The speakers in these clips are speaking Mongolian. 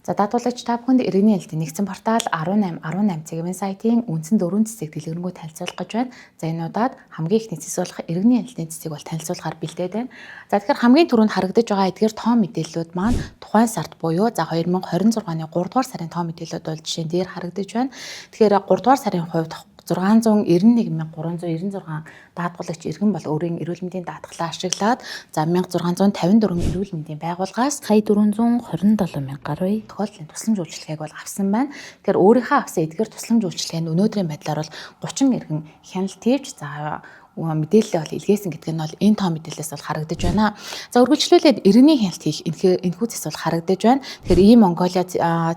За даатгуулагч та бүхэнд иргэний хэлтийн нэгдсэн портал 18 цагийн сайтын үндсэн 4 цэцэг дэлгэрэнгүй танилцуулах гэж байна. За энэ удаад хамгийн их нэцэцүүлэх иргэний хэлтийн цэцэг бол танилцуулахаар бэлдээд байна. За тэгэхээр хамгийн түрүүнд харагдаж байгаа эдгээр тоо мэдээллүүд маань тухайн сард буюу за 2026 оны 3 дугаар сарын тоо мэдээллүүд бол жишээн дээр харагдаж байна. Тэгэхээр 3 дугаар сарын хувьд 691,396 даатгуулагч иргэн бол өөрийн эрүүл мэндийн даатгалаа ашиглаад за 1654 эрүүл мэндийн байгууллагаас 427 гаруй тохиолдлын тусламж үйлчилгээг бол авсан байна. Тэгэхээр өөрийнхөө авсан эдгээр тусламж үйлчилгээнд өнөөдрийн байдлаар бол 30 иргэн хяналт хийж за мэдээлэл бол илгээсэн гэдэг нь бол энэ тоо мэдээлэлээс бол харагдаж байна. За үргэлжлүүлээд иргэний хяналт хийх энэхүү зэс бол харагдаж байна. Тэгэхээр ийм Монголиа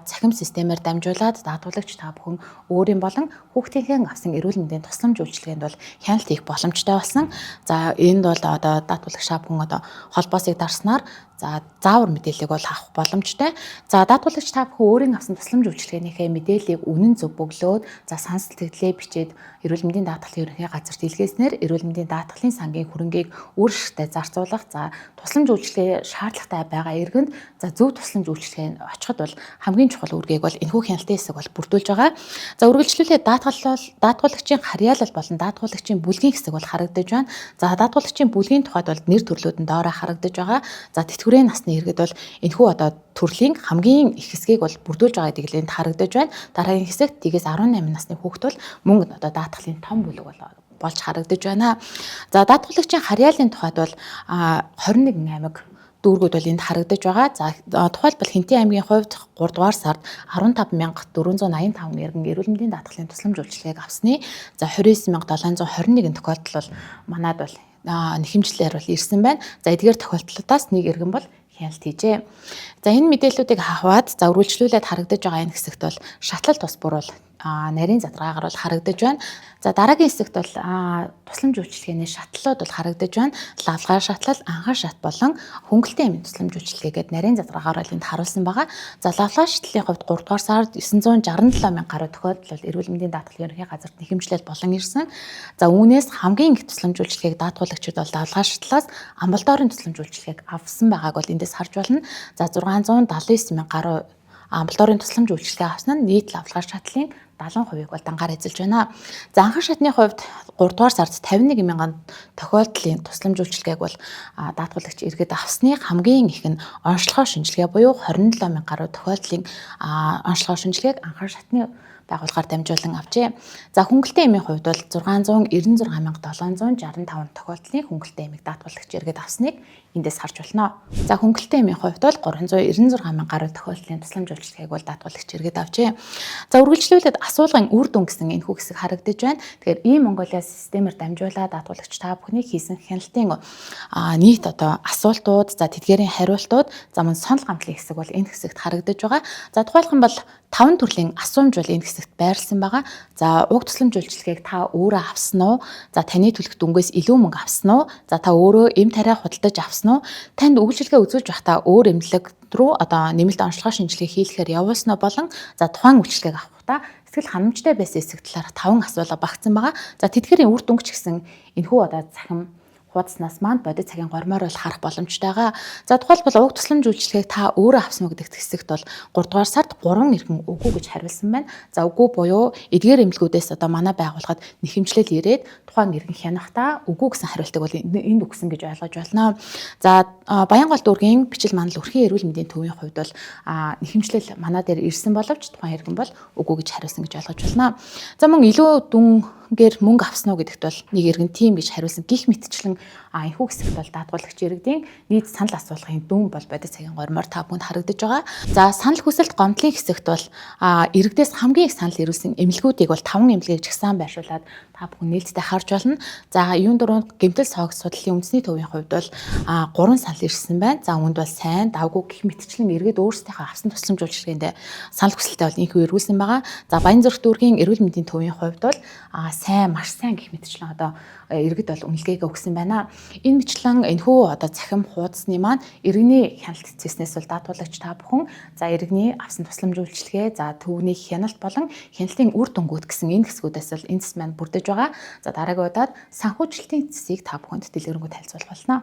цахим системээр дамжуулаад даатгуулагч та бүхэн өөрийн болон хүүхдийнхээ авсан эрүүл мэндийн тусламж үйлчилгээнд бол хяналт хийх боломжтой болсон. За энд бол одоо даатгуулагч та бүхэн одоо холбоосыг дарснаар за заавар мэдээллийг бол авах боломжтой. За даатгуулагч та бүхэн өөрийн авсан тусламж үйлчилгээнийхээ мэдээллийг үнэн зөв бөглөөд за санал сэтгэлээ бичээд эрүүл мэндийн даатгалын ерөнхий газарт илгээснээр эрүүл мэндийн даатгалын сангийн хөрөнгийг өөрсдөө зарцуулах за тусламж үйлчилгээ шаардлагатай байгаа иргэнд за зөв тусламж үйлчилгээнд очиход бол хамгийн чухал үүргийг бол энэхүү хяналтын хэсэг бол бүрдүүлж байгаа. За үргэлжлүүлээд даатгуулагчийн харьяалал болон даатгуулагчийн бүлгийн хэсэг бол харагдаж байна. За даатгуулагчийн бүлгийн тухайд бол нэр төрлүүд нь доороо харагдаж байгаа. За тэтгэврийн насны иргэд бол энэхүү одоо төрлийн хамгийн их хэсгийг бол бүрдүүлж байгаа гэдэг нь харагдаж байна. Дараагийн хэсэгт тгээс 18 насны хүүхэд бол мөн одоо даатгалын том бүлэг болж харагдаж байна. За даатгуулагчийн харьяалын тухайд бол 21 аймаг дүүргүүд бол энд харагдаж байгаа. За тухайлбал Хинтээ аймгийн хувьд 3 дугаар сард 15,485 иргэн эрүүл мэндийн даатгалын тусламж үйлчилгээг авсны за 29,721 тохиолдол бол манайд бол нэхэмжлэлээр бол ирсэн байна. За эдгээр тохиолдлуудаас нэг иргэн бол хяналт хийжээ. За энэ мэдээллүүдийг аваад за үргэлжлүүлээд харагдаж байгаа энэ хэсэгт бол шатлал тус бүр бол нарийн задгаагаар бол харагдаж байна. За дараагийн хэсэгт бол тусламж үйлчилгээний шатлалууд бол харагдаж байна. Лавлгаар шатлал, анхаар шат болон хөнгөлтэй эмийн тусламж үйлчилгээгээд нарийн задгаагаар бол энд харуулсан байгаа. За лавлгаар шатлалын хувьд 3 дугаар сард 967 мянга гаруй тохиолдол эрүүл мэндийн даатгалын ерөнхий газарт нэхэмжлэл болон ирсэн. За үүнээс хамгийн их тусламж үйлчилгээг даатгуулагчид бол лавлгаар шатлалаас амбулаторийн тусламж үйлчилгээг авсан байгааг бол эндээс харж болно. За 679 мянга гаруй амбулаторийн тусламж үйлчилгээ авсан нь нийт лавлгаар шатлалын 70% бол дангаар эзэлж байна. За анхаар шатны хувьд 3 дугаар сард 51 мянган тохиолдлын тусламж үйлчилгээг бол даатгуулагч иргэд авсны хамгийн их нь онцлогоо шинжилгээ буюу 27 мянга гаруй тохиолдлын онцлогоо шинжилгээг анхаар шатны байгууллагаар дамжуулан авчээ. За хөнгөлтэй эмийн хувьд бол 696,765 тохиолдлын хөнгөлтэй эмийг даатгуулагч иргэд авсныг эндээс харж болно. За хөнгөлтэй эмийн хувьд бол 396,000 гаруй тохиолдлын тусламж үйлчилгээг бол даатгуулагч иргэд авчээ. За үргэлжлүүлээд асуулгын үр дүн гэсэн энэхүү хэсэг харагдаж байна. Тэгэхээр ийм Монголиа системээр дамжуулаад даатгуулагч та бүхний хийсэн хяналтын нийт одоо асуултууд, за тэдгээрийн хариултууд, за мөн сонол гамтлын хэсэг бол энэ хэсэгт харагдаж байгаа. За тухайлх нь бол 5 төрлийн асуумж бол энэ хэсэгт байрласан байгаа. За уг тусламж үйлчилгээг та өөрөө авсан уу? За таны төлөх дүнгээс илүү мөнгө авсан уу? За та өөрөө эм тариа худалдаж авсан уу? Танд үйлчилгээ үзүүлж байхдаа өөр эмнэлэг рүү одоо нэмэлт онцлогоо шинжилгээ хийлэхээр явуулсан уу болон за тухайн үйлчилгээг авахдаа сэтгэл ханамжтай байсан хэсэг талаар 5 асуулга багтсан байгаа. За тэдгээрийн үр дүнг ч гэсэн энэхүү одоо захим хуудаснаас маань бодит цагийн гормоор бол харах боломжтой байгаа. За тухайлбал уг тусламж үйлчилгээг та өөрөө авсан уу гэдэг хэсэгт бол 3 дугаар сард 3 иргэн үгүй гэж хариулсан байна. За үгүй буюу эдгээр эмнэлгүүдээс одоо манай байгууллагад нэхэмжлэл ирээд тухайн иргэн хянахдаа үгүй гэсэн хариултыг бол энд өгсөн гэж ойлгож байна. За Баянгол дүүргийн бичил манал өрхийн эрүүл мэндийн төвийн хувьд бол нэхэмжлэл манай дээр ирсэн боловч тухайн иргэн бол үгүй гэж хариулсан гэж ойлгож байна. За мөн илүү дүнгээр мөнгө авсан уу гэдэгт бол нэг иргэн тийм гэж хариулсан. Гэх мэтчлэн энэхүү хэсэгт бол даатгуулагч иргэдийн нийт санал асуулгын дүн бол бодит цагийн гормоор та бүхэнд харагдаж байгаа. За санал хүсэлт гомдлын хэсэгт бол иргэдээс хамгийн их санал ирүүлсэн эмнэлгүүдийг бол 5 эмнэлгийг жагсаан байршуулад та бүхэн нээлттэй харж болно. За юун дөрөв гэмтэл согц судлалын үндэсний төвийн хувьд бол 3 санал ирсэн байна. За үүнд бол сайн, давгүй гэх мэтчлэн иргэд өөрсдийнхөө авсан тусламж үйлчилгээнд санал хүсэлтээ бол инхүү ирүүлсэн байгаа. За Баянзүрх дүүргийн эрүүл мэндийн төвийн хувьд бол сайн, маш сайн гэх мэтчлэн одоо иргэд бол үнэлгээгээ өгсөн байна. Энэ мэтлэн энэхүү одоо захим хуудасны маань иргэний хяналт цэснээс бол даатгуулагч та бүхэн за иргэний авсан тусламж үйлчилгээ, за төвний хяналт болон хяналтын үр дүнгууд гэсэн энэ хэсгүүдээс бол энэ цэс маань бүрдэж байгаа. За дараагийн удаад санхүүжилтийн цэсийг та бүхэнд дэлгэрэнгүй танилцуулах болно.